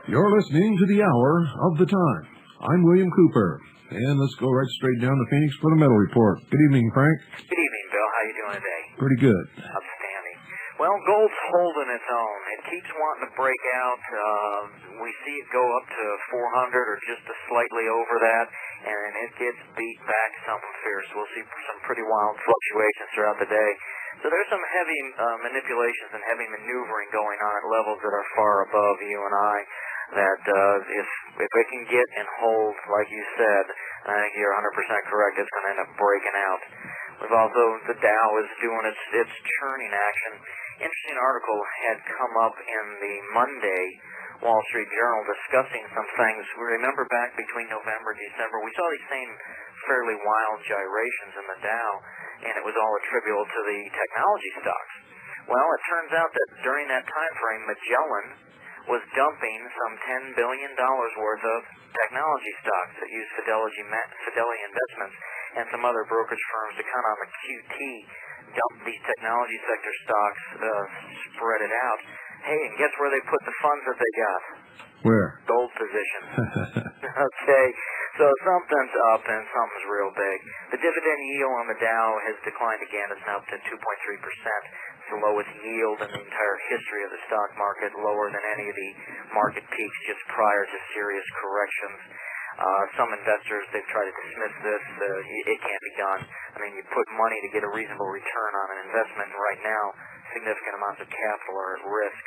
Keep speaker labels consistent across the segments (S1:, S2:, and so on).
S1: You're listening to the Hour of the Time. I'm William Cooper, and let's go right straight down to Phoenix for the Metal Report. Good evening, Frank.
S2: Good evening, Bill. How you doing today?
S1: Pretty good.
S2: Outstanding. Well, gold's holding its own. It keeps wanting to break out. We see it go up to 400 or just slightly over that, and it gets beat back something fierce. We'll see some pretty wild fluctuations throughout the day. So there's some heavy manipulations and heavy maneuvering going on at levels that are far above you and I. That if it can get and hold, like you said, and I think you're 100% correct, it's going to end up breaking out. We've also, the Dow is doing its churning action. Interesting article had come up in the Monday Wall Street Journal discussing some things. We remember back between November and December, we saw these same fairly wild gyrations in the Dow, and it was all attributable to the technology stocks. Well, it turns out that during that time frame, Magellan was dumping some $10 billion worth of technology stocks that use Fidelity Investments and some other brokerage firms to kind of on the QT dump these technology sector stocks, spread it out. Hey, and guess where they put the funds that they got?
S1: Where?
S2: Gold positions. Okay, so something's up and something's real big. The dividend yield on the Dow has declined again. It's now up to 2.3%. It's the lowest yield in the entire history of the stock market, lower than any of the market peaks just prior to serious corrections. Some investors, they've tried to dismiss this. It can't be done. I mean, you put money to get a reasonable return on an investment, and right now, significant amounts of capital are at risk.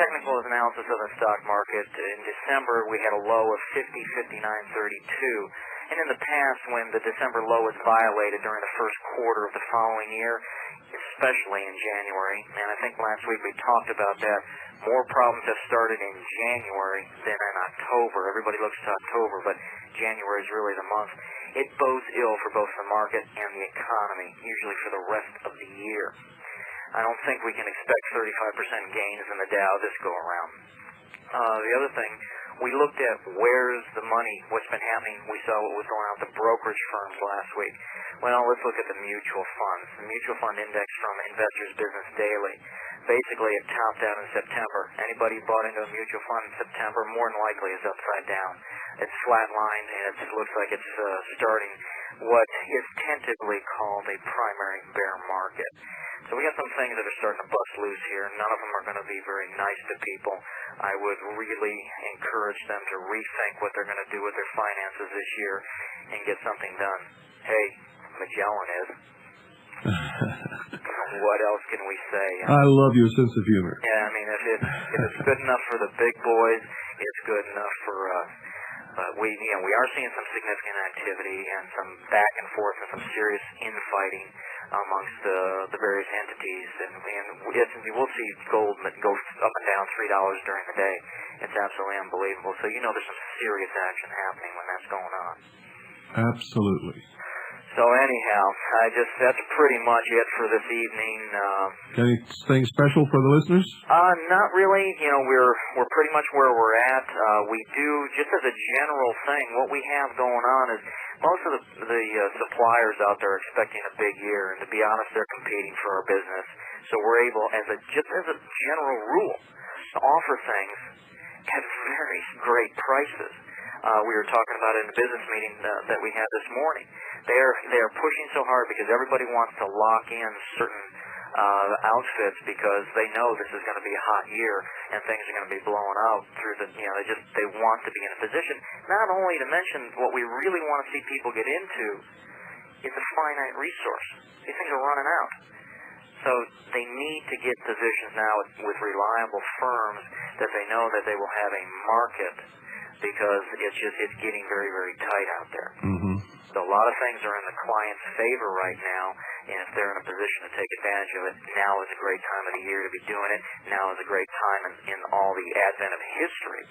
S2: Technical analysis of the stock market. In December, we had a low of 50.5932. And in the past, when the December low was violated during the first quarter of the following year, especially in January, and I think last week we talked about that, more problems have started in January than in October. Everybody looks to October, but January is really the month. It bodes ill for both the market and the economy, usually for the rest of the year. I don't think we can expect 35% gains in the Dow this go around. The other thing, we looked at where's the money, what's been happening. We saw what was going on with the brokerage firms last week. Well, let's look at the mutual funds. The mutual fund index from Investors Business Daily. Basically, it topped out in September. Anybody bought into a mutual fund in September, more than likely is upside down. It's flatlined, and it looks like it's starting what is tentatively called a primary bear market. So we got some things that are starting to bust loose here. None of them are going to be very nice to people. I would really encourage them to rethink what they're going to do with their finances this year and get something done. Hey, Magellan is. What else can we say?
S1: I love your sense of humor.
S2: Yeah, I mean, if it's good enough for the big boys, it's good enough for us. But we are seeing some significant activity and some back and forth and some serious infighting amongst the various entities, and we'll see gold go up and down $3 during the day. It's absolutely unbelievable. So there's some serious action happening when that's going on.
S1: Absolutely.
S2: So anyhow, that's pretty much it for this evening.
S1: Anything special for the listeners?
S2: Not really. We're pretty much where we're at. We do, just as a general thing, what we have going on is most of the suppliers out there are expecting a big year, and to be honest, they're competing for our business. So we're able, just as a general rule, to offer things at very great prices. We were talking about it in the business meeting that we had this morning. They are pushing so hard because everybody wants to lock in certain outfits because they know this is going to be a hot year and things are going to be blowing out through they want to be in a position not only to mention what we really want to see people get into is a finite resource. These things are running out. So they need to get positions now with reliable firms that they know that they will have a market, because it's getting very, very tight out there.
S1: Mm-hmm.
S2: So a lot of things are in the client's favor right now, and if they're in a position to take advantage of it, now is a great time of the year to be doing it. Now is a great time in all the advent of history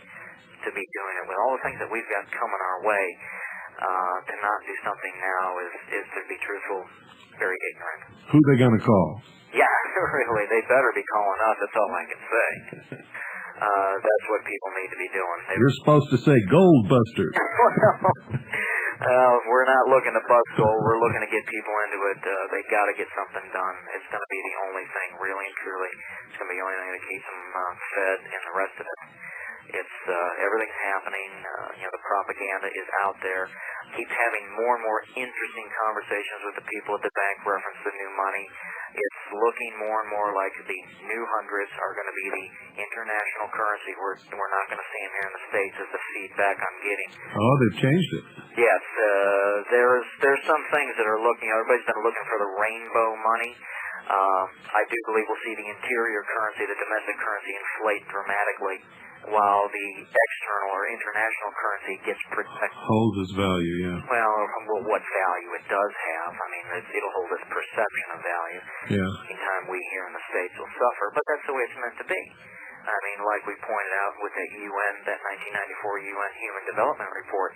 S2: to be doing it. With all the things that we've got coming our way, to not do something now is, to be truthful, very ignorant.
S1: Who they going to call?
S2: Yeah, really, they better be calling us. That's all I can say. That's what people need to be doing.
S1: You're supposed to say gold busters.
S2: We're not looking to bust gold. We're looking to get people into it. They got to get something done. It's going to be the only thing, really and truly. It's going to be the only thing that keeps them fed, and the rest of it. It's everything's happening. The propaganda is out there. Keep having more and more interesting conversations with the people at the bank reference the new money. It's looking more and more like the new hundreds are going to be the international currency. We're not going to see them here in the States, is the feedback I'm getting.
S1: Oh, they've changed it.
S2: Yes, there's some things that are looking. Everybody's been looking for the rainbow money. I do believe we'll see the interior currency, the domestic currency, inflate dramatically, while the external or international currency gets protected.
S1: Holds its value, yeah.
S2: Well, what value it does have. I mean, it'll hold its perception of value.
S1: Yeah.
S2: Anytime we here in the States will suffer, but that's the way it's meant to be. I mean, like we pointed out with the UN, that 1994 UN Human Development Report,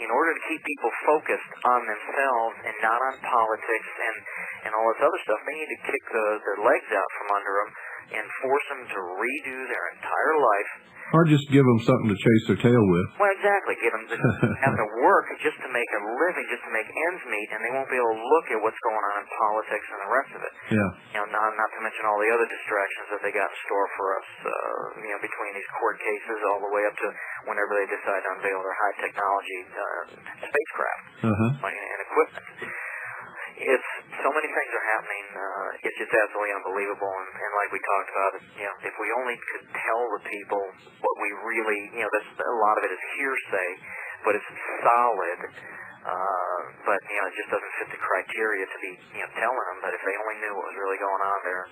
S2: in order to keep people focused on themselves and not on politics and all this other stuff, they need to kick their legs out from under them and force them to redo their entire life.
S1: Or just give them something to chase their tail with.
S2: Well, exactly. Give them have to work just to make a living, just to make ends meet, and they won't be able to look at what's going on in politics and the rest of it.
S1: Yeah.
S2: Not to mention all the other distractions that they got in store for us, between these court cases all the way up to whenever they decide to unveil their high technology spacecraft and equipment. It's so many things are happening. It's just absolutely unbelievable. And like we talked about, if we only could tell the people what we really, that's a lot of it is hearsay, but it's solid. But it just doesn't fit the criteria to be telling them. But if they only knew what was really going on there,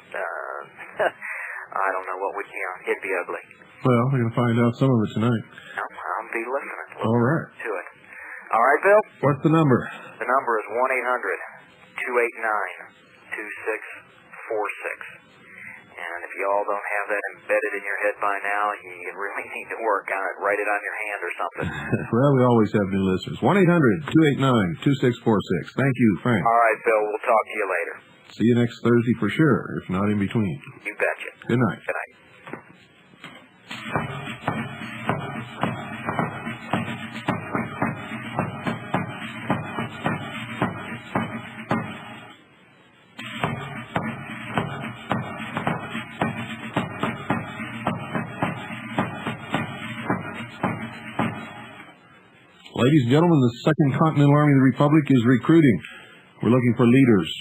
S2: I don't know what would it'd be ugly.
S1: Well, we're gonna find out some of it tonight.
S2: I'll be listening.
S1: All right.
S2: To it. All right, Bill.
S1: What's the number?
S2: The number is 1-800-289-2646. And if you all don't have that embedded in your head by now, you really need to work on it. Write it on your hand or something.
S1: Well, we always have new listeners. 1-800-289-2646. Thank you, Frank.
S2: All right, Bill. We'll talk to you later.
S1: See you next Thursday for sure, if not in between.
S2: You betcha.
S1: Good night.
S2: Good night.
S1: Ladies and gentlemen, the Second Continental Army of the Republic is recruiting. We're looking for leaders,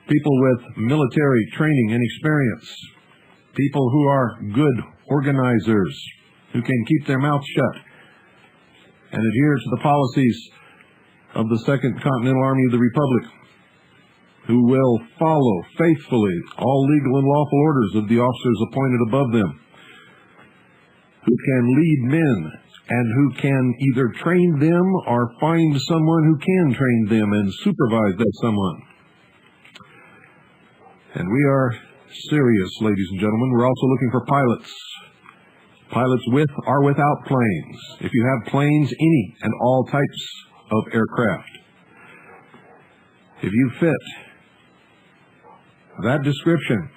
S1: people with military training and experience, people who are good organizers, who can keep their mouths shut and adhere to the policies of the Second Continental Army of the Republic, who will follow faithfully all legal and lawful orders of the officers appointed above them, who can lead men and who can either train them or find someone who can train them and supervise that someone. And we are serious, ladies and gentlemen. We're also looking for pilots. Pilots with or without planes. If you have planes, any and all types of aircraft. If you fit that description,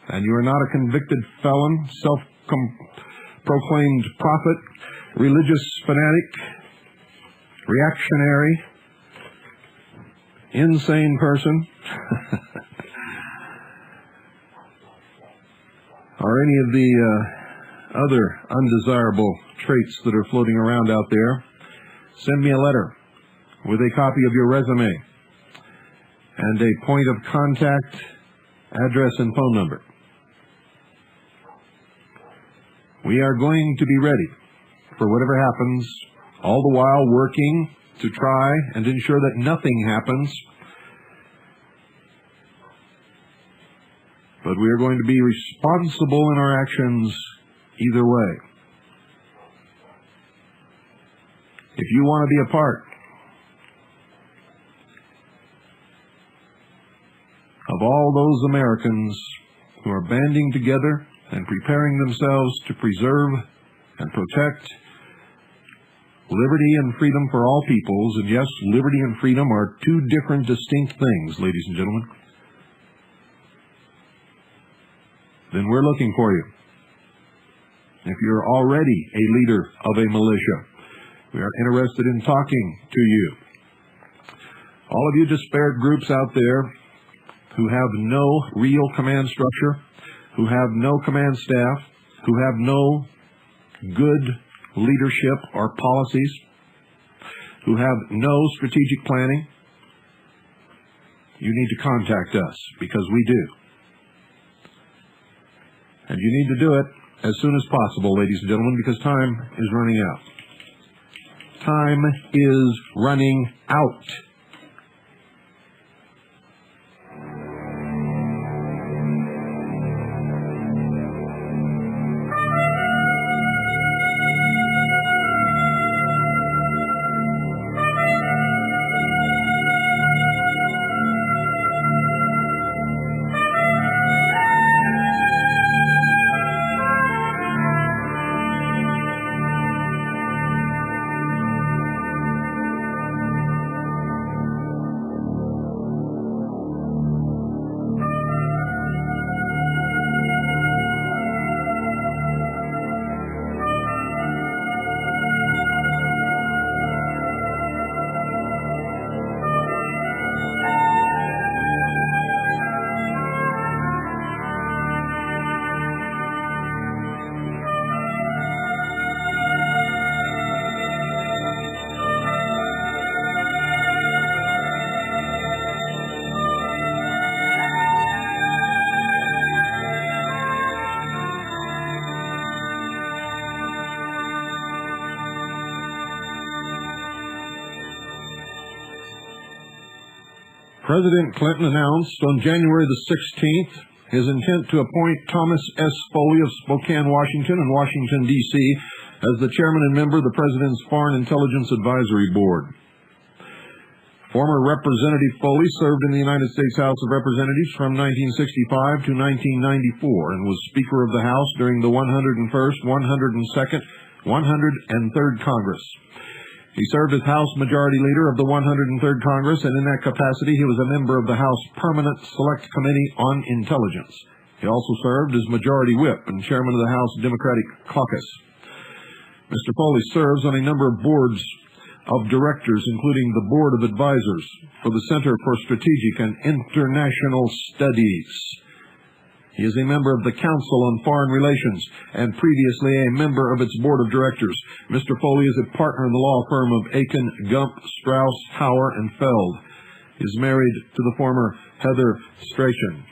S1: and you are not a convicted felon, self-proclaimed prophet, religious fanatic, reactionary, insane person, or any of the other undesirable traits that are floating around out there, send me a letter with a copy of your resume and a point of contact, address, and phone number. We are going to be ready for whatever happens, all the while working to try and ensure that nothing happens but we are going to be responsible in our actions either way. If you want to be a part of all those Americans who are banding together and preparing themselves to preserve and protect liberty and freedom for all peoples, and yes, liberty and freedom are two different, distinct things, ladies and gentlemen, then we're looking for you. If you're already a leader of a militia, we are interested in talking to you. All of you disparate groups out there who have no real command structure, who have no command staff, who have no good leadership or policies, who have no strategic planning, you need to contact us, because we do. And you need to do it as soon as possible, ladies and gentlemen, because time is running out. Time is running out. President Clinton announced on January the 16th his intent to appoint Thomas S. Foley of Spokane, Washington, and Washington, D.C. as the chairman and member of the President's Foreign Intelligence Advisory Board. Former Representative Foley served in the United States House of Representatives from 1965 to 1994 and was Speaker of the House during the 101st, 102nd, 103rd Congress. He served as House Majority Leader of the 103rd Congress, and in that capacity he was a member of the House Permanent Select Committee on Intelligence. He also served as Majority Whip and Chairman of the House Democratic Caucus. Mr. Foley serves on a number of boards of directors, including the Board of Advisors for the Center for Strategic and International Studies. He is a member of the Council on Foreign Relations and previously a member of its board of directors. Mr. Foley is a partner in the law firm of Aiken, Gump, Strauss, Hauer, and Feld. He is married to the former Heather Strachan.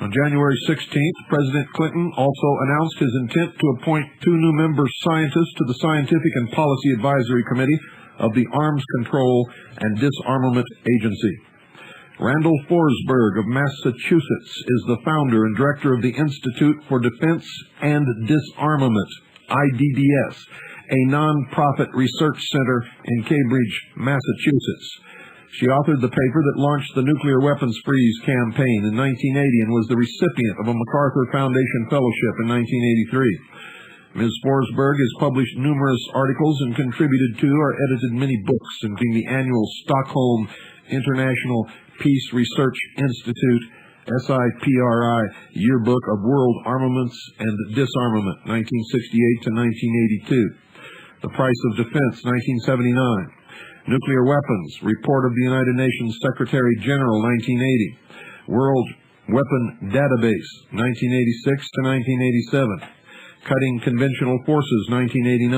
S1: On January 16th, President Clinton also announced his intent to appoint 2 new member scientists to the Scientific and Policy Advisory Committee of the Arms Control and Disarmament Agency. Randall Forsberg of Massachusetts is the founder and director of the Institute for Defense and Disarmament, IDDS, a non-profit research center in Cambridge, Massachusetts. She authored the paper that launched the Nuclear Weapons Freeze campaign in 1980 and was the recipient of a MacArthur Foundation Fellowship in 1983. Ms. Forsberg has published numerous articles and contributed to or edited many books, including the annual Stockholm International Peace Research Institute, SIPRI, Yearbook of World Armaments and Disarmament, 1968 to 1982. The Price of Defense, 1979. Nuclear Weapons, Report of the United Nations Secretary General, 1980. World Weapon Database, 1986 to 1987. Cutting Conventional Forces, 1989.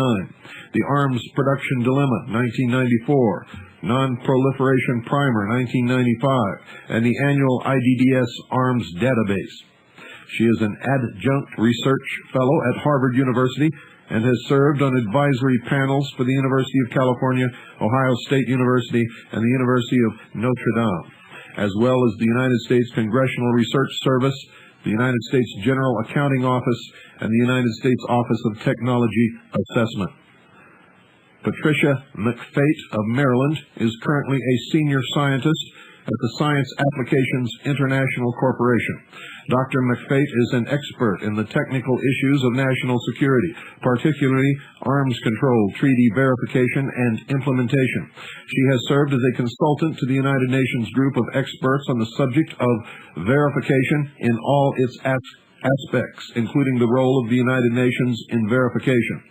S1: The Arms Production Dilemma, 1994. Non-Proliferation Primer, 1995. And the Annual IDDS Arms Database. She is an adjunct research fellow at Harvard University and has served on advisory panels for the University of California, Ohio State University, and the University of Notre Dame, as well as the United States Congressional Research Service, the United States General Accounting Office, and the United States Office of Technology Assessment. Patricia McFate of Maryland is currently a senior scientist at the Science Applications International Corporation. Dr. McFate is an expert in the technical issues of national security, particularly arms control, treaty verification, and implementation. She has served as a consultant to the United Nations group of experts on the subject of verification in all its aspects, including the role of the United Nations in verification.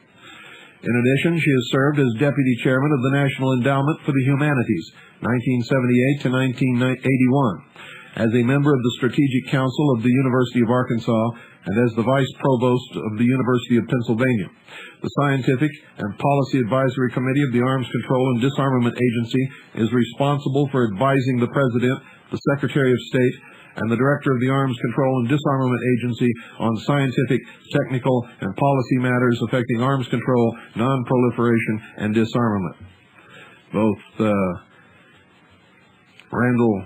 S1: In addition, she has served as Deputy Chairman of the National Endowment for the Humanities, 1978 to 1981, as a member of the Strategic Council of the University of Arkansas, and as the Vice Provost of the University of Pennsylvania. The Scientific and Policy Advisory Committee of the Arms Control and Disarmament Agency is responsible for advising the President, the Secretary of State, and the Director of the Arms Control and Disarmament Agency on scientific, technical, and policy matters affecting arms control, non-proliferation, and disarmament. Both Randall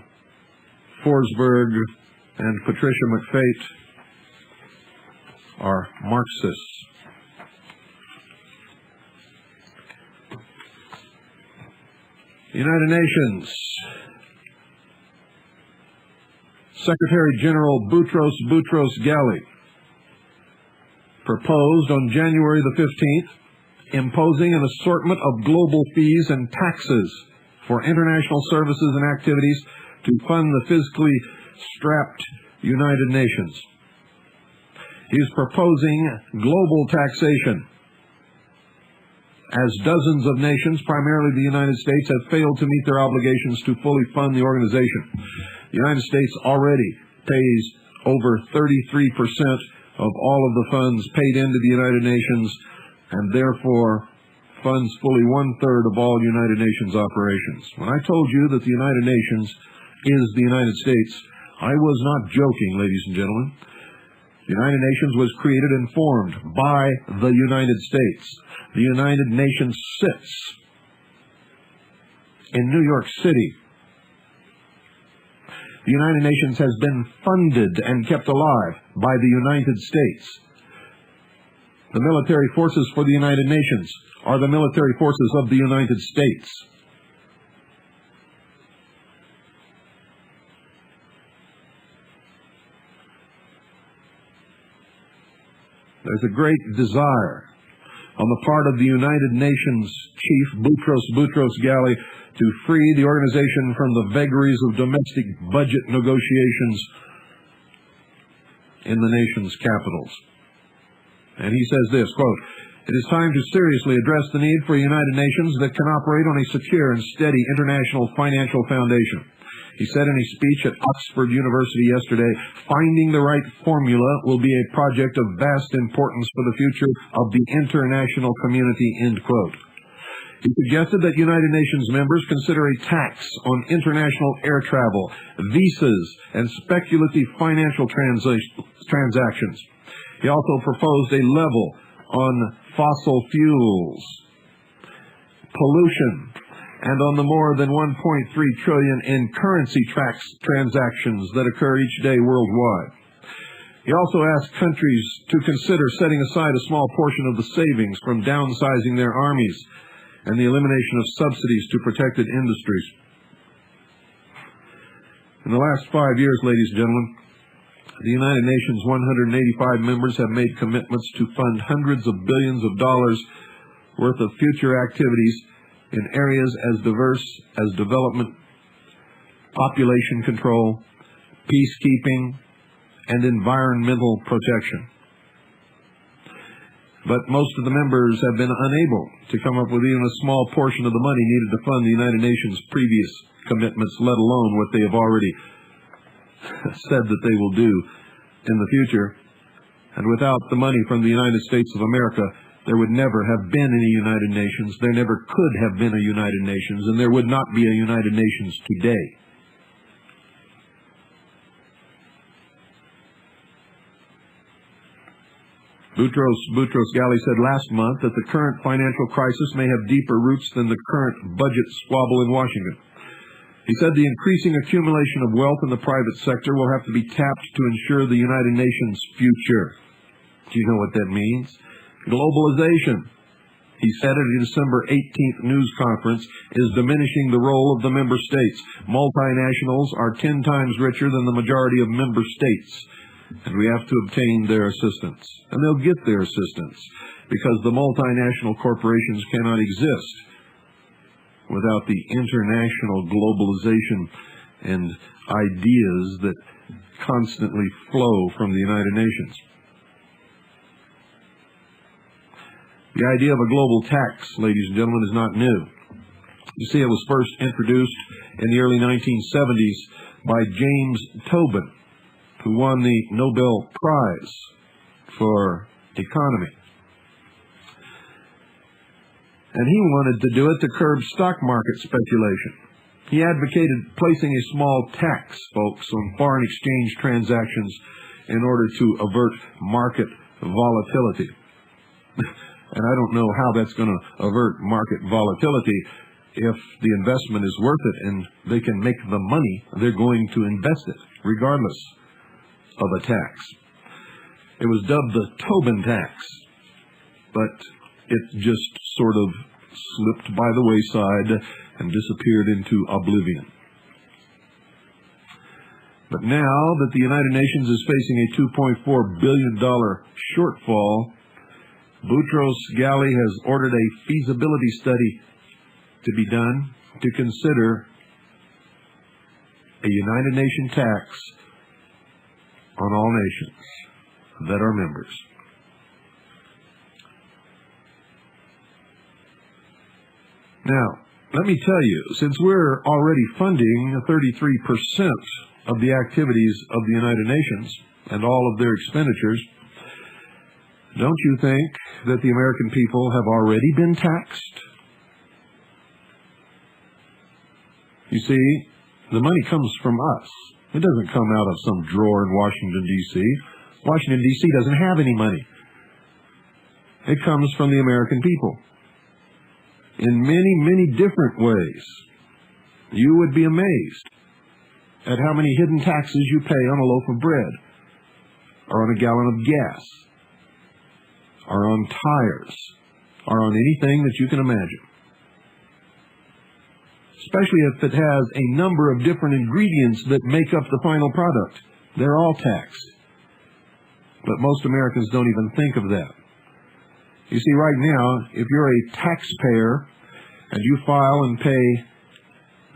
S1: Forsberg and Patricia McFate are Marxists. The United Nations Secretary General Boutros Ghali proposed on January the 15th imposing an assortment of global fees and taxes for international services and activities to fund the physically strapped United Nations. He is proposing global taxation, as dozens of nations, primarily the United States, have failed to meet their obligations to fully fund the organization. The United States already pays over 33% of all of the funds paid into the United Nations, and therefore funds fully one-third of all United Nations operations. When I told you that the United Nations is the United States, I was not joking, ladies and gentlemen. The United Nations was created and formed by the United States. The United Nations sits in New York City. The United Nations has been funded and kept alive by the United States. The military forces for the United Nations are the military forces of the United States. There's a great desire on the part of the United Nations chief, Boutros Ghali, to free the organization from the vagaries of domestic budget negotiations in the nation's capitals. And he says this, quote, "It is time to seriously address the need for a United Nations that can operate on a secure and steady international financial foundation." He said in a speech at Oxford University yesterday, "Finding the right formula will be a project of vast importance for the future of the international community," end quote. He suggested that United Nations members consider a tax on international air travel, visas, and speculative financial transactions. He also proposed a level on fossil fuels, pollution, and on the more than 1.3 trillion in currency transactions that occur each day worldwide. He also asked countries to consider setting aside a small portion of the savings from downsizing their armies and the elimination of subsidies to protected industries. In the last 5 years, ladies and gentlemen, the United Nations 185 members have made commitments to fund hundreds of billions of dollars worth of future activities in areas as diverse as development, population control, peacekeeping, and environmental protection. But most of the members have been unable to come up with even a small portion of the money needed to fund the United Nations' previous commitments, let alone what they have already said that they will do in the future. And without the money from the United States of America, there would never have been any United Nations. There never could have been a United Nations, and there would not be a United Nations today. Boutros Ghali said last month that the current financial crisis may have deeper roots than the current budget squabble in Washington. He said the increasing accumulation of wealth in the private sector will have to be tapped to ensure the United Nations' future. Do you know what that means? Globalization, he said at a December 18th news conference, is diminishing the role of the member states. Multinationals are 10 times richer than the majority of member states, and we have to obtain their assistance. And they'll get their assistance because the multinational corporations cannot exist without the international globalization and ideas that constantly flow from the United Nations. The idea of a global tax, ladies and gentlemen, is not new. You see, it was first introduced in the early 1970s by James Tobin, who won the Nobel Prize for Economy. And he wanted to do it to curb stock market speculation. He advocated placing a small tax, folks, on foreign exchange transactions in order to avert market volatility. And I don't know how that's going to avert market volatility if the investment is worth it and they can make the money, they're going to invest it, regardless of a tax. It was dubbed the Tobin tax, but it just sort of slipped by the wayside and disappeared into oblivion. But now that the United Nations is facing a $2.4 billion shortfall, Boutros Ghali has ordered a feasibility study to be done to consider a United Nations tax on all nations that are members. Now, let me tell you, since we're already funding 33% of the activities of the United Nations and all of their expenditures, don't you think that the American people have already been taxed? You see, the money comes from us. It doesn't come out of some drawer in Washington, D.C. Washington, D.C. doesn't have any money. It comes from the American people in many, many different ways. You would be amazed at how many hidden taxes you pay on a loaf of bread, or on a gallon of gas, or on tires, or on anything that you can imagine. Especially if it has a number of different ingredients that make up the final product. They're all taxed. But most Americans don't even think of that. You see, right now, if you're a taxpayer and you file and pay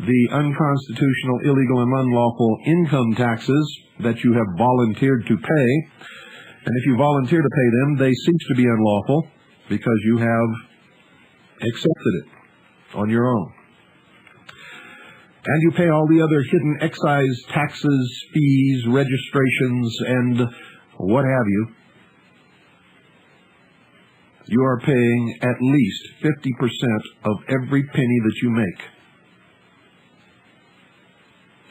S1: the unconstitutional, illegal, and unlawful income taxes that you have volunteered to pay, and if you volunteer to pay them, they cease to be unlawful because you have accepted it on your own. And you pay all the other hidden excise taxes, fees, registrations, and what have you. You are paying at least 50% of every penny that you make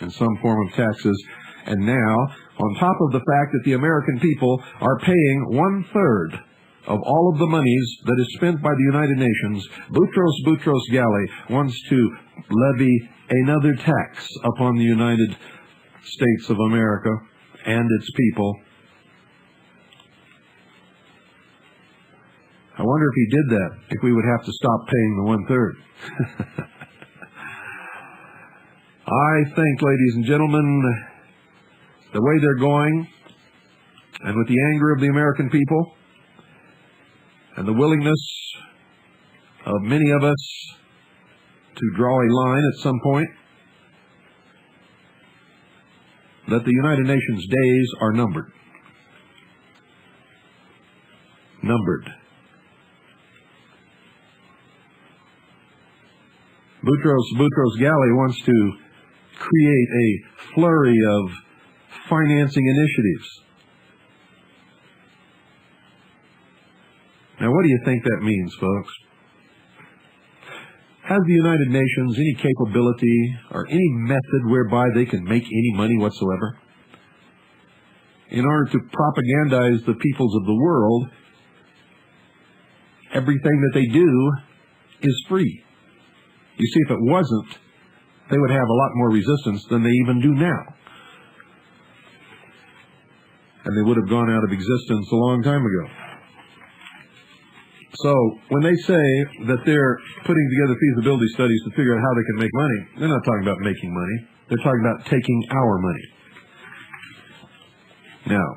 S1: in some form of taxes. And now, on top of the fact that the American people are paying 1/3 of all of the monies that is spent by the United Nations, Boutros Ghali wants to levy another tax upon the United States of America and its people. I wonder if he did that, if we would have to stop paying the 1/3. I think, ladies and gentlemen, the way they're going, and with the anger of the American people, and the willingness of many of us to draw a line at some point, that the United Nations days are numbered. Numbered. Boutros Ghali wants to create a flurry of financing initiatives. Now, what do you think that means, folks? Has the United Nations any capability or any method whereby they can make any money whatsoever? In order to propagandize the peoples of the world, everything that they do is free. You see, if it wasn't, they would have a lot more resistance than they even do now. And they would have gone out of existence a long time ago. So when they say that they're putting together feasibility studies to figure out how they can make money, they're not talking about making money. They're talking about taking our money. Now,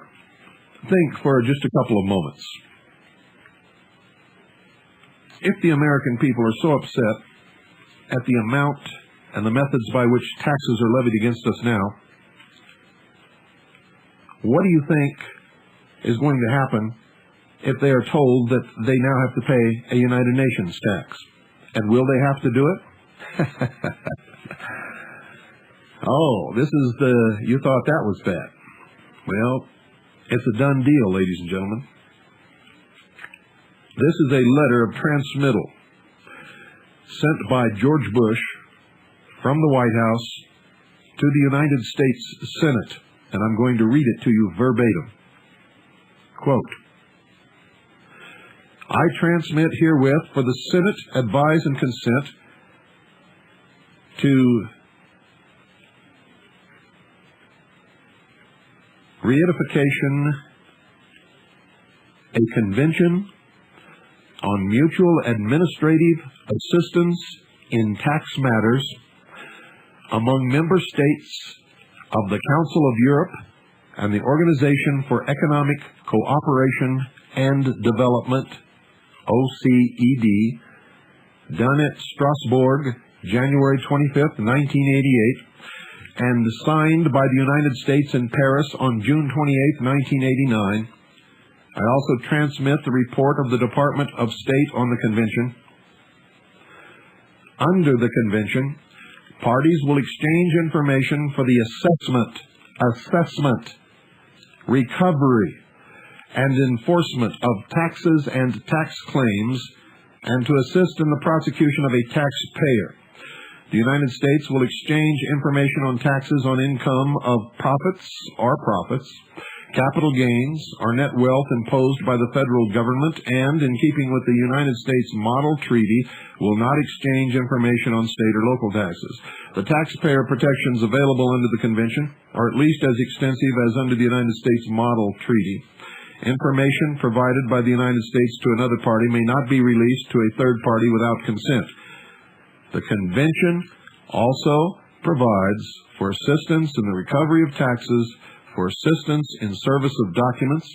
S1: think for just a couple of moments. If the American people are so upset at the amount and the methods by which taxes are levied against us now, what do you think is going to happen if they are told that they now have to pay a United Nations tax? And will they have to do it? Oh, you thought that was bad. Well, it's a done deal, ladies and gentlemen. This is a letter of transmittal sent by George Bush from the White House to the United States Senate, and I'm going to read it to you verbatim. Quote, I transmit herewith for the Senate advise and consent to reedification a convention on mutual administrative assistance in tax matters among member states of the Council of Europe and the Organization for Economic Cooperation and Development, OCED, done at Strasbourg, January 25th, 1988, and signed by the United States in Paris on June 28, 1989. I also transmit the report of the Department of State on the convention. Under the convention, parties will exchange information for the assessment, recovery, and enforcement of taxes and tax claims, and to assist in the prosecution of a taxpayer. The United States will exchange information on taxes on income of profits, capital gains, or net wealth imposed by the federal government, and, in keeping with the United States Model Treaty, will not exchange information on state or local taxes. The taxpayer protections available under the convention are at least as extensive as under the United States Model Treaty. Information provided by the United States to another party may not be released to a third party without consent. The convention also provides for assistance in the recovery of taxes, for assistance in service of documents.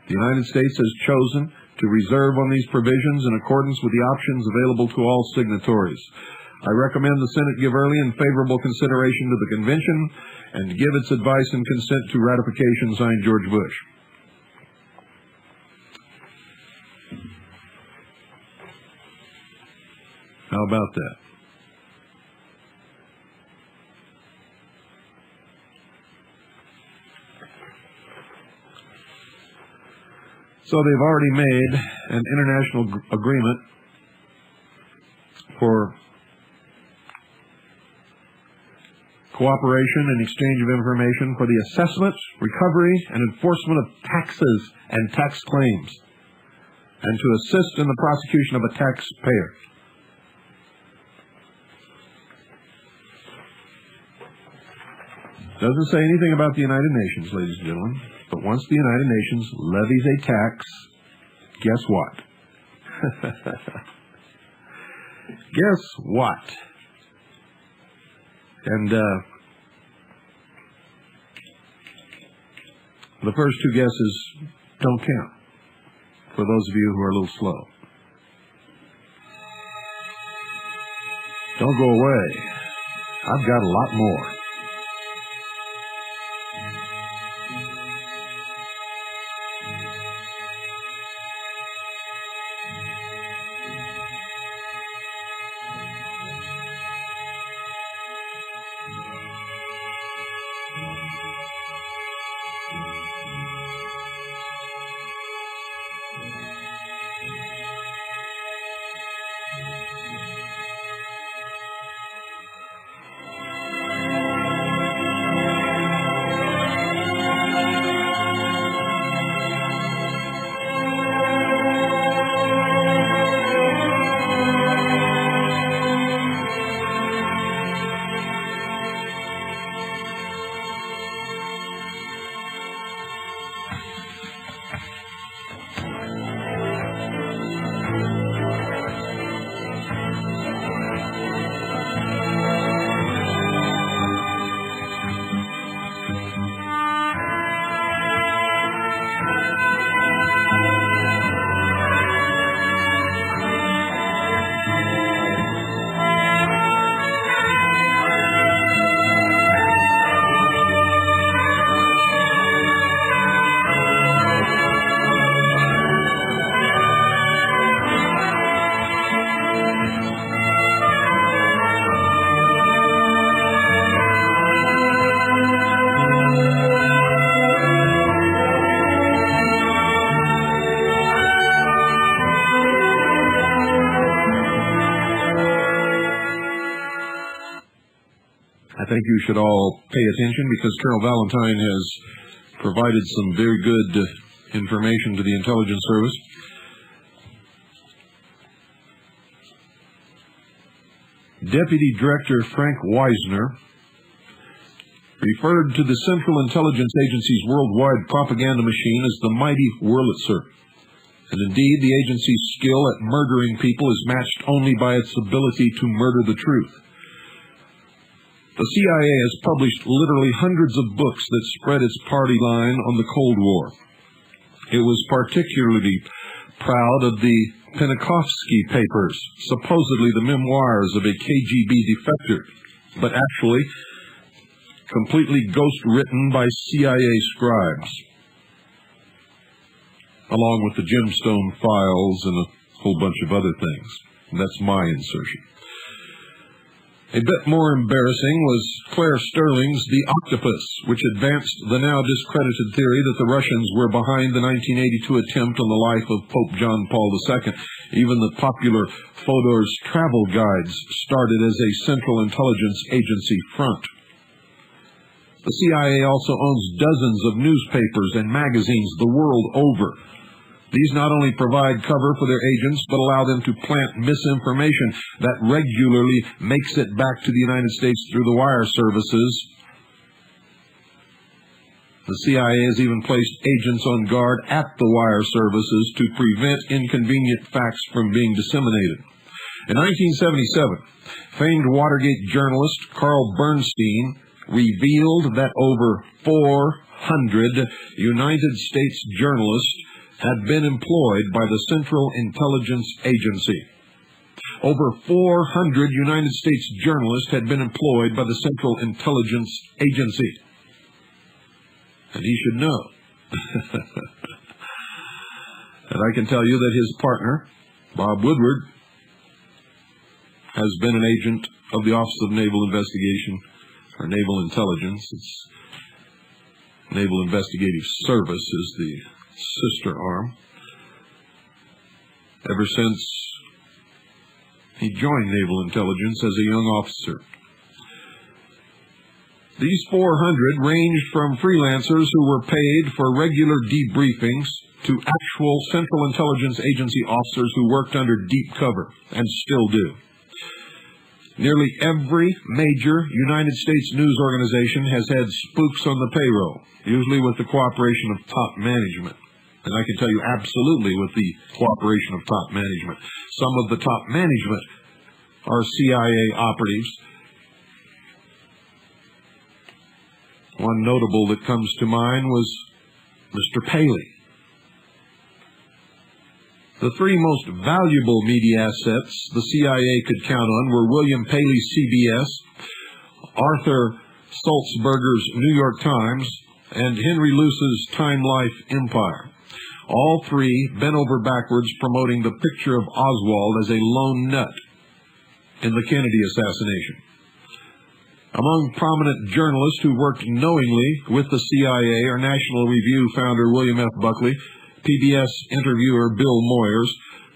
S1: The United States has chosen to reserve on these provisions in accordance with the options available to all signatories. I recommend the Senate give early and favorable consideration to the convention and give its advice and consent to ratification. Signed, George Bush. How about that? So they've already made an international agreement for cooperation and exchange of information for the assessment, recovery, and enforcement of taxes and tax claims, and to assist in the prosecution of a taxpayer. Doesn't say anything about the United Nations, ladies and gentlemen. But once the United Nations levies a tax, guess what? Guess what? And the first two guesses don't count, for those of you who are a little slow. Don't go away. I've got a lot more. think you should all pay attention because Carol Valentine has provided some very good information to the intelligence service. Deputy Director Frank Wisner referred to the Central Intelligence Agency's worldwide propaganda machine as the mighty Wurlitzer. And indeed, the agency's skill at murdering people is matched only by its ability to murder the truth. The CIA has published literally hundreds of books that spread its party line on the Cold War. It was particularly proud of the Pennikovsky Papers, supposedly the memoirs of a KGB defector, but actually completely ghost-written by CIA scribes, along with the Gemstone Files and a whole bunch of other things. That's my insertion. A bit more embarrassing was Claire Sterling's The Octopus, which advanced the now discredited theory that the Russians were behind the 1982 attempt on the life of Pope John Paul II. Even the popular Fodor's travel guides started as a Central Intelligence Agency front. The CIA also owns dozens of newspapers and magazines the world over. These not only provide cover for their agents, but allow them to plant misinformation that regularly makes it back to the United States through the wire services. The CIA has even placed agents on guard at the wire services to prevent inconvenient facts from being disseminated. In 1977, famed Watergate journalist Carl Bernstein revealed that over 400 United States journalists had been employed by the Central Intelligence Agency. Over 400 United States journalists had been employed by the Central Intelligence Agency. And he should know. And I can tell you that his partner, Bob Woodward, has been an agent of the Office of Naval Investigation, or Naval Intelligence. It's Naval Investigative Service is the sister arm, ever since he joined Naval Intelligence as a young officer. These 400 ranged from freelancers who were paid for regular debriefings to actual Central Intelligence Agency officers who worked under deep cover, and still do. Nearly every major United States news organization has had spooks on the payroll, usually with the cooperation of top management. And I can tell you absolutely with the cooperation of top management. Some of the top management are CIA operatives. One notable that comes to mind was Mr. Paley. The three most valuable media assets the CIA could count on were William Paley's CBS, Arthur Sulzberger's New York Times, and Henry Luce's Time Life Empire. All three bent over backwards promoting the picture of Oswald as a lone nut in the Kennedy assassination. Among prominent journalists who worked knowingly with the CIA are National Review founder William F. Buckley, PBS interviewer Bill Moyers,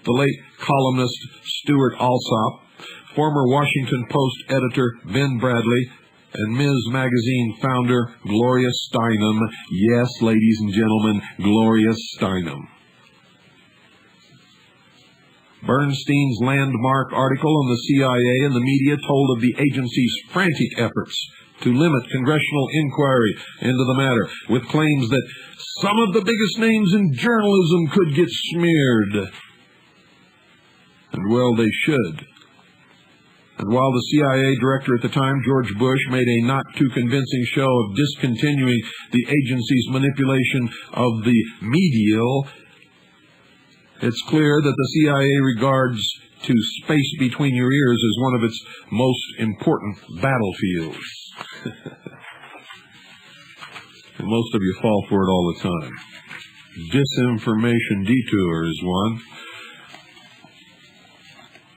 S1: the late columnist Stuart Alsop, former Washington Post editor Ben Bradley, and Ms. Magazine founder Gloria Steinem. Yes, ladies and gentlemen, Gloria Steinem. Bernstein's landmark article on the CIA and the media told of the agency's frantic efforts to limit congressional inquiry into the matter, with claims that some of the biggest names in journalism could get smeared. And well, they should. And while the CIA director at the time, George Bush, made a not-too-convincing show of discontinuing the agency's manipulation of the medial, it's clear that the CIA regards to space between your ears as one of its most important battlefields. And most of you fall for it all the time. Disinformation detour is one.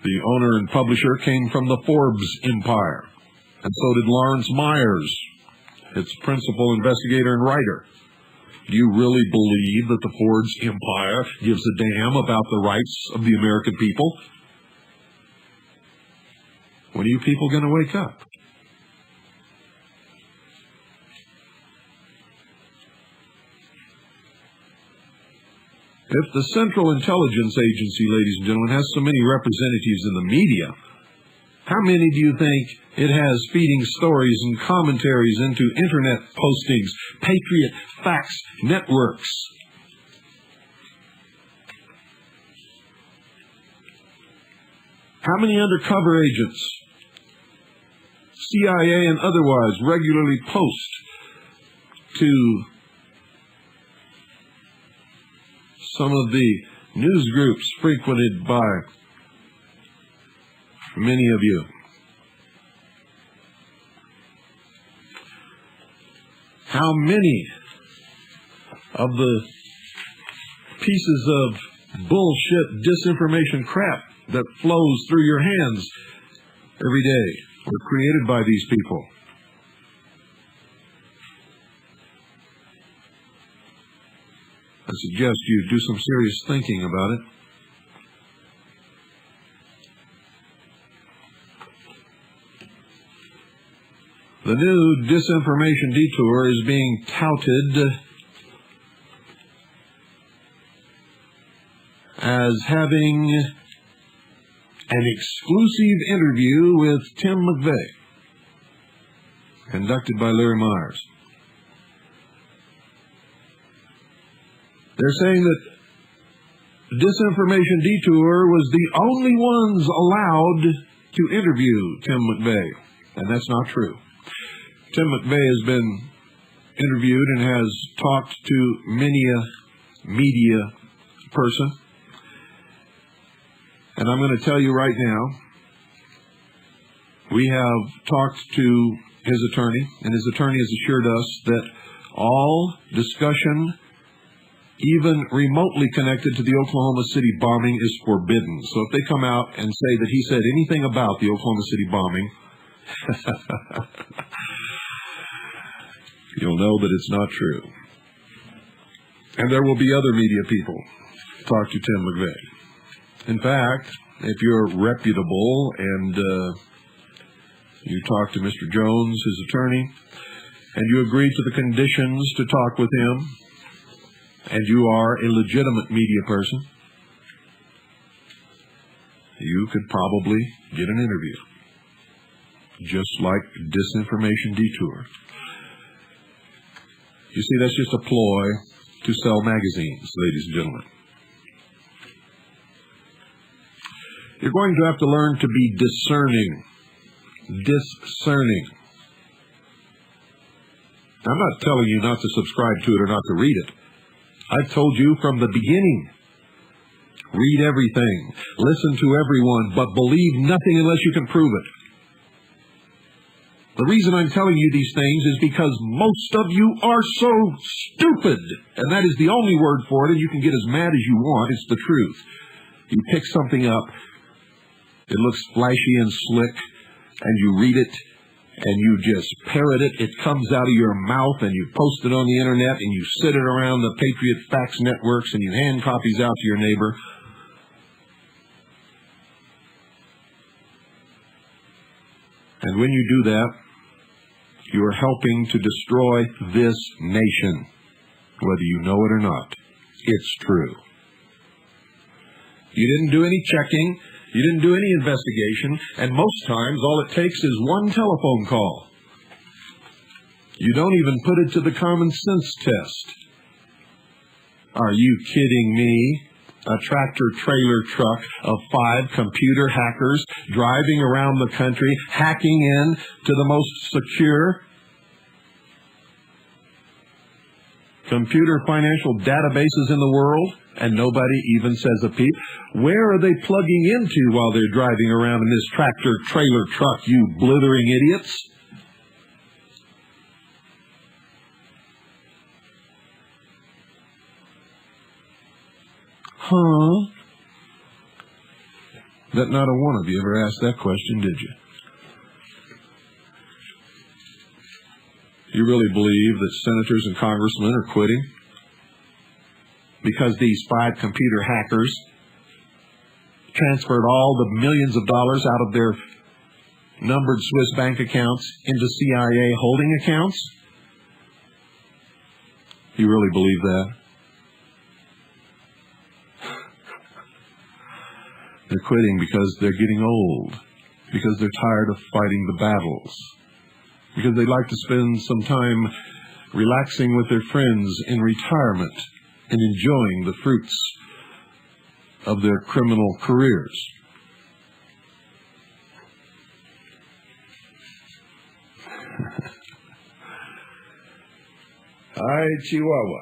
S1: The owner and publisher came from the Forbes empire, and so did Lawrence Myers, its principal investigator and writer. Do you really believe that the Forbes empire gives a damn about the rights of the American people? When are you people going to wake up? If the Central Intelligence Agency, ladies and gentlemen, has so many representatives in the media, how many do you think it has feeding stories and commentaries into internet postings, Patriot fax networks? How many undercover agents, CIA and otherwise, regularly post to some of the news groups frequented by many of you? How many of the pieces of bullshit disinformation crap that flows through your hands every day were created by these people? I suggest you do some serious thinking about it. The new disinformation detour is being touted as having an exclusive interview with Tim McVeigh, conducted by Larry Myers. They're saying that Disinformation Detour was the only ones allowed to interview Tim McVeigh, and that's not true. Tim McVeigh has been interviewed and has talked to many a media person. And I'm going to tell you right now, we have talked to his attorney, and his attorney has assured us that all discussion, even remotely connected to the Oklahoma City bombing, is forbidden. So if they come out and say that he said anything about the Oklahoma City bombing, you'll know that it's not true. And there will be other media people talk to Tim McVeigh. In fact, if you're reputable and you talk to Mr. Jones, his attorney, and you agree to the conditions to talk with him, and you are a legitimate media person, you could probably get an interview. Just like Disinformation Detour. You see, that's just a ploy to sell magazines, ladies and gentlemen. You're going to have to learn to be discerning. Discerning. I'm not telling you not to subscribe to it or not to read it. I've told you from the beginning. Read everything. Listen to everyone, but believe nothing unless you can prove it. The reason I'm telling you these things is because most of you are so stupid. And that is the only word for it, and you can get as mad as you want. It's the truth. You pick something up, it looks flashy and slick, and you read it, and you just parrot it. It comes out of your mouth, and you post it on the internet, and you sit it around the Patriot fax networks, and you hand copies out to your neighbor. And when you do that, you are helping to destroy this nation, whether you know it or not. It's true. You didn't do any checking. You didn't do any investigation. And most times, all it takes is one telephone call. You don't even put it to the common sense test. Are you kidding me? A tractor-trailer truck of 5 computer hackers driving around the country, hacking in to the most secure computer financial databases in the world, and nobody even says a peep. Where are they plugging into while they're driving around in this tractor-trailer truck, you blithering idiots? Huh? Bet not a one of you ever asked that question, did you? You really believe that senators and congressmen are quitting because these 5 computer hackers transferred all the millions of dollars out of their numbered Swiss bank accounts into CIA holding accounts? You really believe that? They're quitting because they're getting old, because they're tired of fighting the battles, because they'd like to spend some time relaxing with their friends in retirement and enjoying the fruits of their criminal careers. Hi, Chihuahua.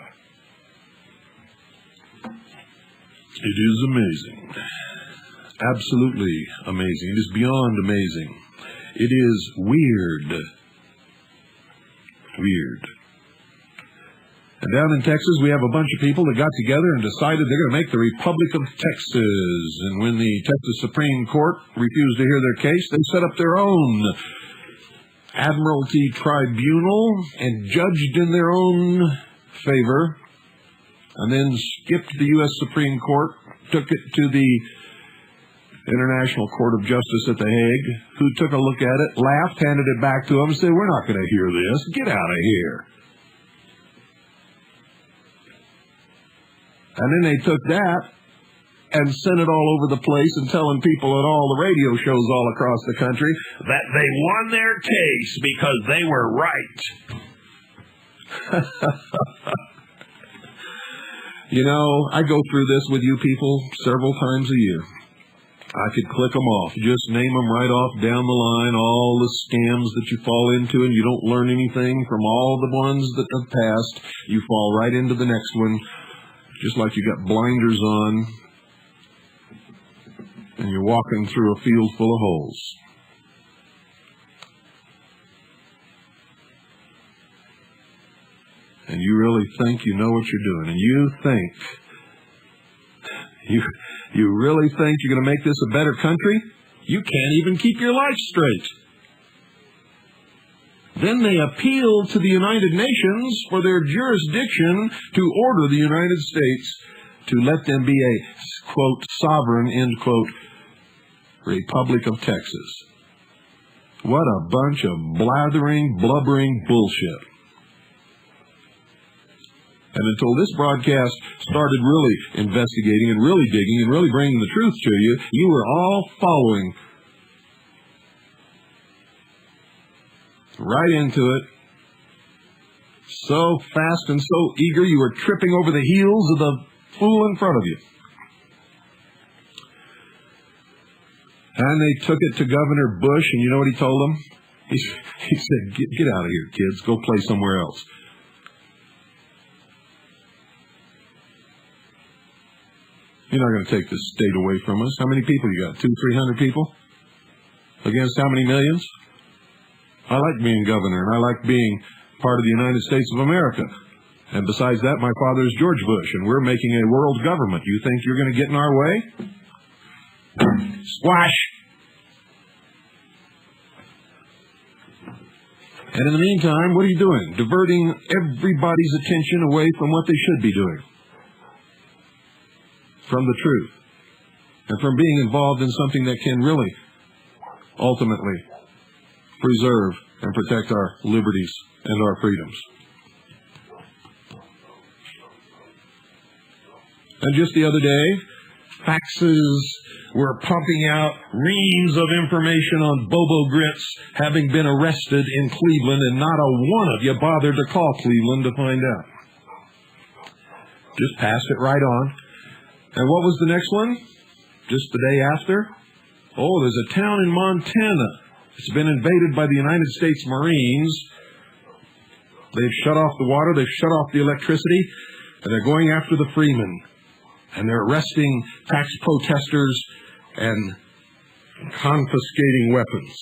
S1: It is amazing. Absolutely amazing. It is beyond amazing. It is weird. Weird. And down in Texas, we have a bunch of people that got together and decided they're going to make the Republic of Texas. And when the Texas Supreme Court refused to hear their case, they set up their own Admiralty Tribunal and judged in their own favor, and then skipped the U.S. Supreme Court, took it to the International Court of Justice at The Hague, who took a look at it, laughed, handed it back to them, and said, "We're not going to hear this. Get out of here." And then they took that and sent it all over the place and telling people at all the radio shows all across the country that they won their case because they were right. You know, I go through this with you people several times a year. I could click them off, just name them right off down the line, all the scams that you fall into, and you don't learn anything from all the ones that have passed. You fall right into the next one, just like you got blinders on, and you're walking through a field full of holes. And you really think you know what you're doing, and you think, you really think you're going to make this a better country? You can't even keep your life straight. Then they appeal to the United Nations for their jurisdiction to order the United States to let them be a, quote, sovereign, end quote, Republic of Texas. What a bunch of blathering, blubbering bullshit. And until this broadcast started really investigating and really digging and really bringing the truth to you, you were all following right into it. So fast and so eager, you were tripping over the heels of the fool in front of you. And they took it to Governor Bush, and you know what he told them? He said, get out of here, kids. Go play somewhere else. You're not going to take this state away from us. How many people you got? 200-300 people? Against how many millions? I like being governor, and I like being part of the United States of America. And besides that, my father is George Bush, and we're making a world government. You think you're going to get in our way? Squash! And in the meantime, what are you doing? Diverting everybody's attention away from what they should be doing. From the truth. And from being involved in something that can really, ultimately, preserve and protect our liberties and our freedoms. And just the other day, faxes were pumping out reams of information on Bobo Grits having been arrested in Cleveland, and not a one of you bothered to call Cleveland to find out. Just passed it right on. And what was the next one? Just the day after? Oh, there's a town in Montana. It's been invaded by the United States Marines. They've shut off the water, they've shut off the electricity, and they're going after the freemen. And they're arresting tax protesters and confiscating weapons.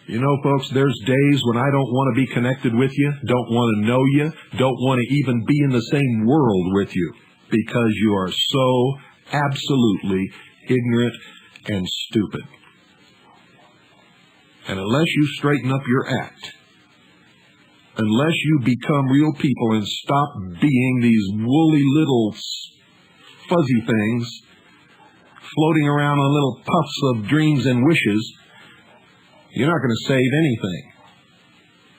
S1: You know, folks, there's days when I don't want to be connected with you, don't want to know you, don't want to even be in the same world with you, because you are so absolutely ignorant and stupid. And unless you straighten up your act, unless you become real people and stop being these woolly little fuzzy things floating around on little puffs of dreams and wishes, you're not going to save anything.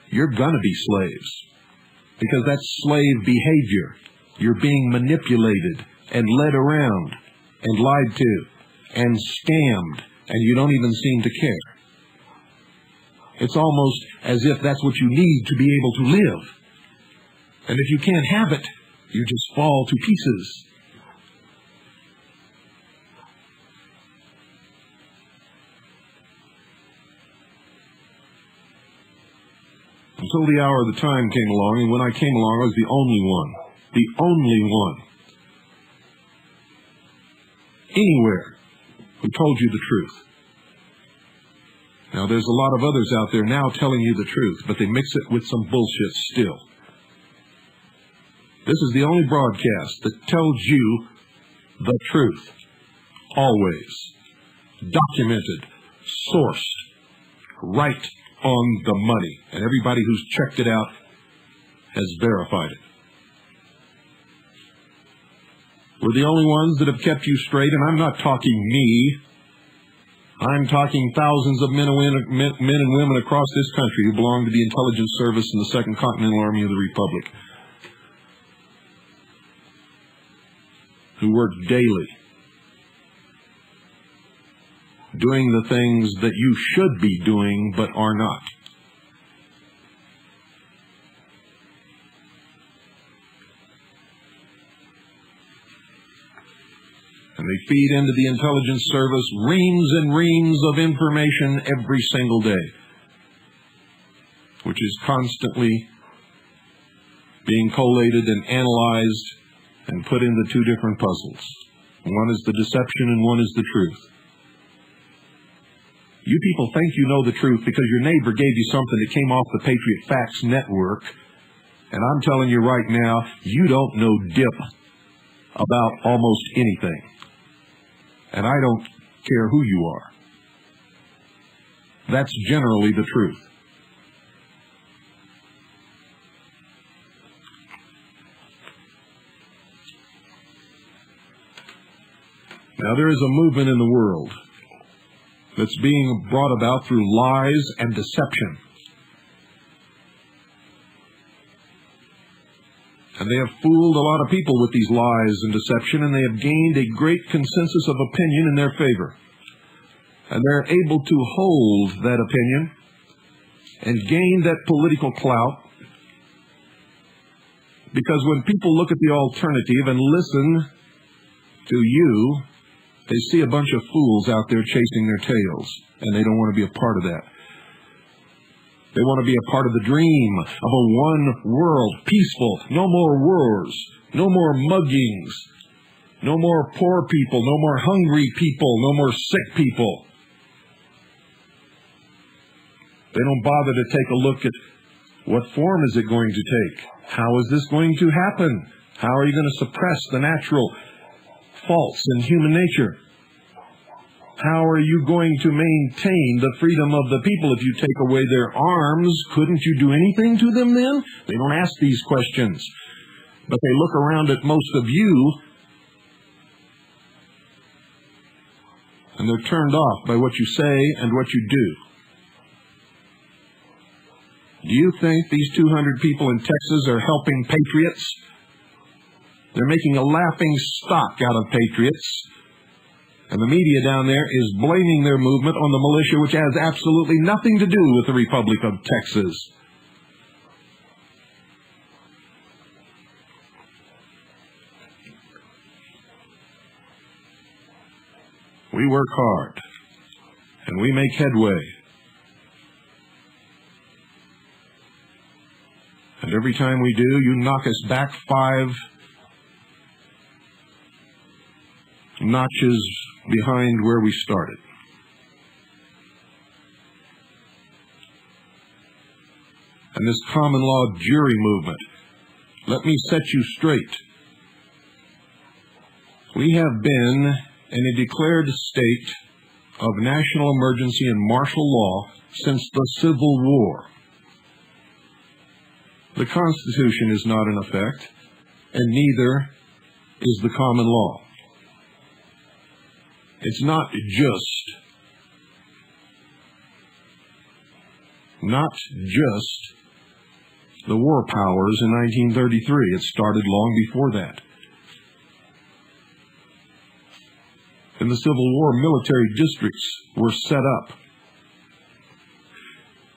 S1: You're going to be slaves, because that's slave behavior. You're being manipulated and led around and lied to and scammed, and you don't even seem to care. It's almost as if that's what you need to be able to live. And if you can't have it, you just fall to pieces. Until the hour of the time came along, and when I came along, I was the only one. The only one. Anywhere who told you the truth. Now, there's a lot of others out there now telling you the truth, but they mix it with some bullshit still. This is the only broadcast that tells you the truth. Always. Documented. Sourced. Right on the money. And everybody who's checked it out has verified it. We're the only ones that have kept you straight, and I'm not talking me. I'm talking thousands of men and women across this country who belong to the intelligence service and the Second Continental Army of the Republic, who work daily, doing the things that you should be doing but are not. And they feed into the intelligence service reams and reams of information every single day, which is constantly being collated and analyzed and put into two different puzzles. One is the deception and one is the truth. You people think you know the truth because your neighbor gave you something that came off the Patriot Facts Network, and I'm telling you right now, you don't know dip about almost anything. And I don't care who you are. That's generally the truth. Now, there is a movement in the world that's being brought about through lies and deception. And they have fooled a lot of people with these lies and deception, and they have gained a great consensus of opinion in their favor. And they're able to hold that opinion and gain that political clout, because when people look at the alternative and listen to you, they see a bunch of fools out there chasing their tails, and they don't want to be a part of that. They want to be a part of the dream of a one world, peaceful, no more wars, no more muggings, no more poor people, no more hungry people, no more sick people. They don't bother to take a look at what form is it going to take. How is this going to happen? How are you going to suppress the natural faults in human nature? How are you going to maintain the freedom of the people if you take away their arms? Couldn't you do anything to them then? They don't ask these questions. But they look around at most of you, and they're turned off by what you say and what you do. Do you think these 200 people in Texas are helping patriots? They're making a laughing stock out of patriots. And the media down there is blaming their movement on the militia, which has absolutely nothing to do with the Republic of Texas. We work hard, and we make headway. And every time we do, you knock us back 5 notches behind where we started. And this common law jury movement, let me set you straight. We have been in a declared state of national emergency and martial law since the Civil War. The Constitution is not in effect, and neither is the common law. It's not just the war powers in 1933. It started long before that. in the Civil War, military districts were set up.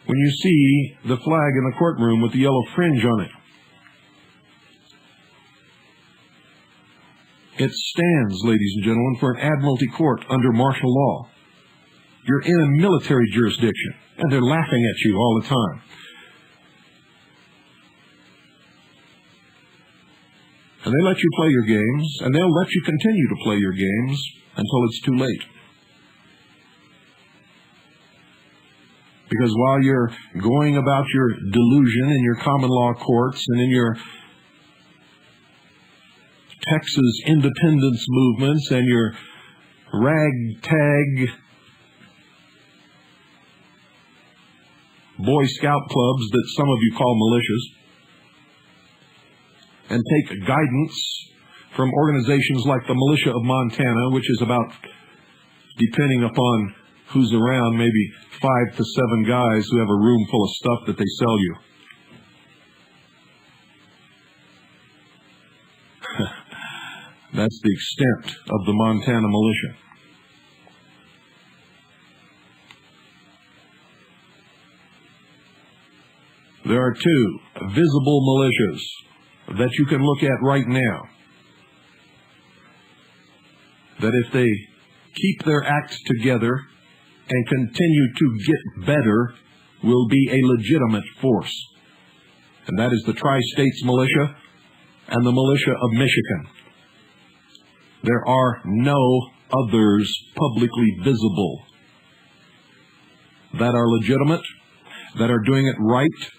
S1: When you see the flag in the courtroom with the yellow fringe on it, it stands, ladies and gentlemen, for an admiralty court under martial law. You're in a military jurisdiction, and they're laughing at you all the time. And they let you play your games, and they'll let you continue to play your games until it's too late. Because while you're going about your delusion in your common law courts and in your Texas independence movements and your ragtag Boy Scout clubs that some of you call militias, and take guidance from organizations like the Militia of Montana, which is about, depending upon who's around, maybe 5 to 7 guys who have a room full of stuff that they sell you. That's the extent of the Montana militia. There are 2 visible militias that you can look at right now, that if they keep their act together and continue to get better, will be a legitimate force. And that is the Tri-States Militia and the Militia of Michigan. There are no others publicly visible that are legitimate, that are doing it right,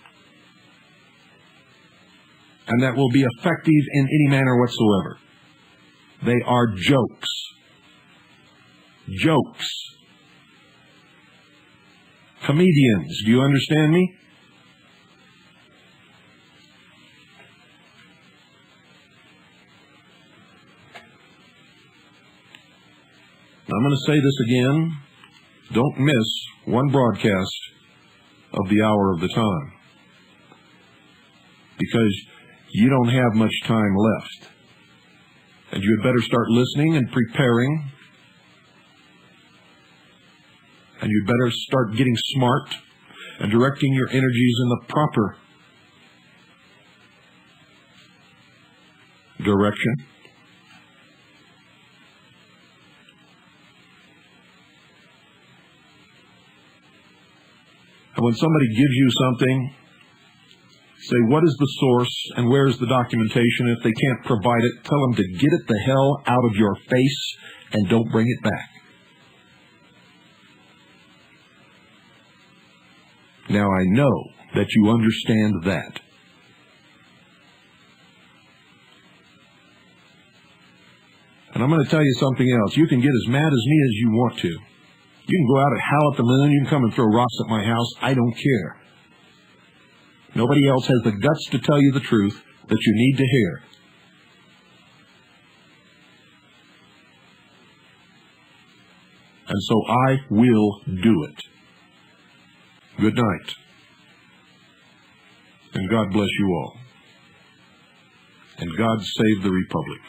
S1: and that will be effective in any manner whatsoever. They are jokes. Jokes. Comedians. Do you understand me? I'm going to say this again. Don't miss one broadcast of the hour of the time, because you don't have much time left. And you had better start listening and preparing. And you'd better start getting smart and directing your energies in the proper direction. And when somebody gives you something, say, what is the source and where is the documentation? If they can't provide it, tell them to get it the hell out of your face and don't bring it back. Now, I know that you understand that. And I'm going to tell you something else. You can get as mad as me as you want to. You can go out and howl at the moon. You can come and throw rocks at my house. I don't care. Nobody else has the guts to tell you the truth that you need to hear. And so I will do it. Good night. And God bless you all. And God save the Republic.